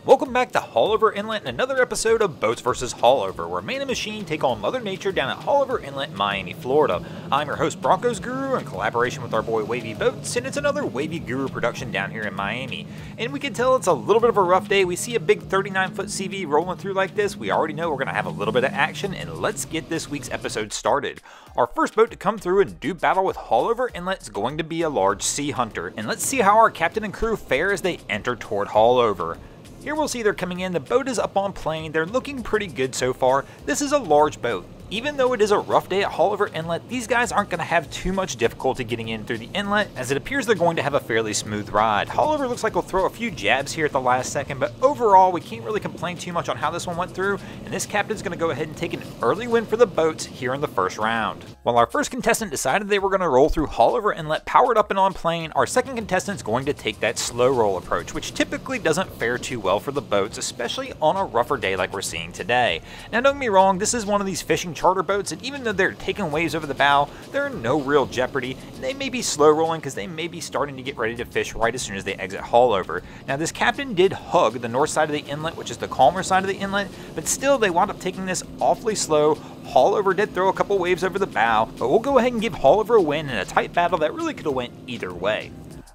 Welcome back to Haulover Inlet and another episode of Boats vs. Haulover, where man and machine take on Mother Nature down at Haulover Inlet, Miami, Florida. I'm your host, Broncos Guru, in collaboration with our boy Wavy Boats, and it's another Wavy Guru production down here in Miami. And we can tell it's a little bit of a rough day. We see a big 39-foot CV rolling through like this. We already know we're going to have a little bit of action, and let's get this week's episode started. Our first boat to come through and do battle with Haulover Inlet is going to be a large Sea Hunter, and let's see how our captain and crew fare as they enter toward Haulover. Here we'll see they're coming in, the boat is up on plane, they're looking pretty good so far. This is a large boat. Even though it is a rough day at Haulover Inlet, these guys aren't going to have too much difficulty getting in through the inlet, as it appears they're going to have a fairly smooth ride. Haulover looks like we'll throw a few jabs here at the last second, but overall we can't really complain too much on how this one went through, and this captain's going to go ahead and take an early win for the boats here in the first round. While our first contestant decided they were going to roll through Haulover Inlet powered up and on plane, our second contestant's going to take that slow roll approach, which typically doesn't fare too well for the boats, especially on a rougher day like we're seeing today. Now don't get me wrong, this is one of these fishing charter boats, and even though they're taking waves over the bow, they're in no real jeopardy. They may be slow rolling because they may be starting to get ready to fish right as soon as they exit Haulover. Now this captain did hug the north side of the inlet, which is the calmer side of the inlet, but still they wound up taking this awfully slow. Haulover did throw a couple waves over the bow, but we'll go ahead and give Haulover a win in a tight battle that really could have went either way.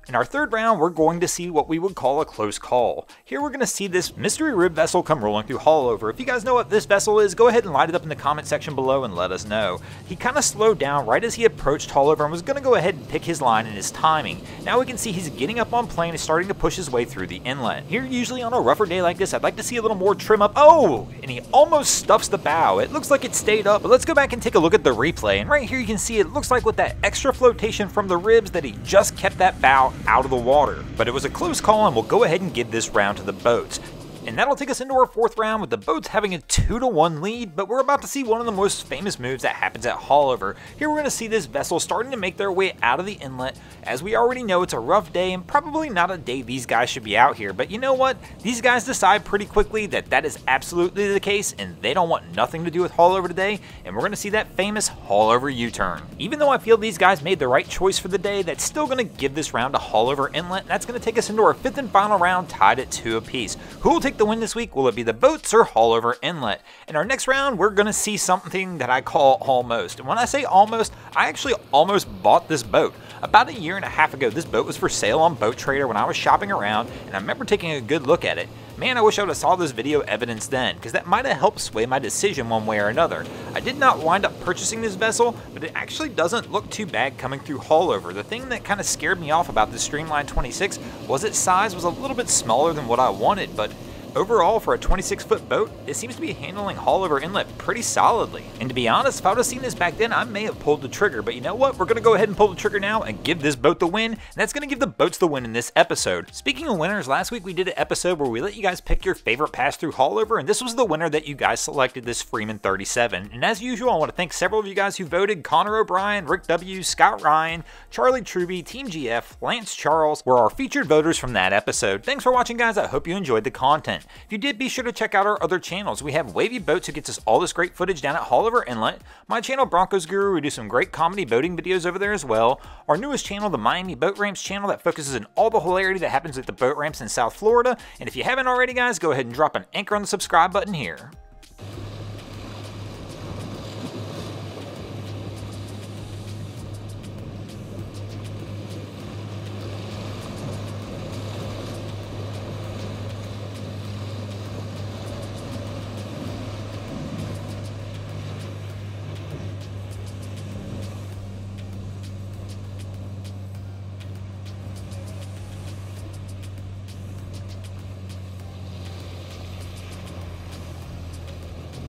In our third round, we're going to see what we would call a close call. Here we're going to see this mystery rib vessel come rolling through Haulover. If you guys know what this vessel is, go ahead and light it up in the comment section below and let us know. He kind of slowed down right as he approached Haulover and was going to go ahead and pick his line and his timing. Now we can see he's getting up on plane and starting to push his way through the inlet. Here, usually on a rougher day like this, I'd like to see a little more trim up. Oh, and he almost stuffs the bow. It looks like it stayed up, but let's go back and take a look at the replay. And right here you can see it looks like with that extra flotation from the ribs that he just kept that bow out of the water. But it was a close call, and we'll go ahead and give this round to the boats. And that'll take us into our fourth round with the boats having a 2-1 lead, but we're about to see one of the most famous moves that happens at Haulover. Here we're going to see this vessel starting to make their way out of the inlet. As we already know, it's a rough day and probably not a day these guys should be out here, but you know what? These guys decide pretty quickly that that is absolutely the case and they don't want nothing to do with Haulover today, and we're going to see that famous Haulover U-turn. Even though I feel these guys made the right choice for the day, that's still going to give this round to Haulover Inlet, and that's going to take us into our fifth and final round tied at 2 apiece. Who will take the win this week? Will it be the boats or Haulover Inlet? In our next round, we're going to see something that I call almost. And when I say almost, I actually almost bought this boat. About a year and a half ago, this boat was for sale on Boat Trader when I was shopping around, and I remember taking a good look at it. Man, I wish I would have saw this video evidence then, because that might have helped sway my decision one way or another. I did not wind up purchasing this vessel, but it actually doesn't look too bad coming through Haulover. The thing that kind of scared me off about this Streamline 26 was its size was a little bit smaller than what I wanted, but overall, for a 26-foot boat, it seems to be handling Haulover Inlet pretty solidly. And to be honest, if I would have seen this back then, I may have pulled the trigger. But you know what? We're going to go ahead and pull the trigger now and give this boat the win. And that's going to give the boats the win in this episode. Speaking of winners, last week we did an episode where we let you guys pick your favorite pass through Haulover. And this was the winner that you guys selected, this Freeman 37. And as usual, I want to thank several of you guys who voted. Connor O'Brien, Rick W., Scott Ryan, Charlie Truby, Team GF, Lance Charles were our featured voters from that episode. Thanks for watching, guys. I hope you enjoyed the content. If you did, be sure to check out our other channels. We have Wavy Boats, who gets us all this great footage down at Haulover Inlet. My channel, Broncos Guru, we do some great comedy boating videos over there as well. Our newest channel, the Miami Boat Ramps channel, that focuses on all the hilarity that happens at the boat ramps in South Florida. And if you haven't already, guys, go ahead and drop an anchor on the subscribe button here.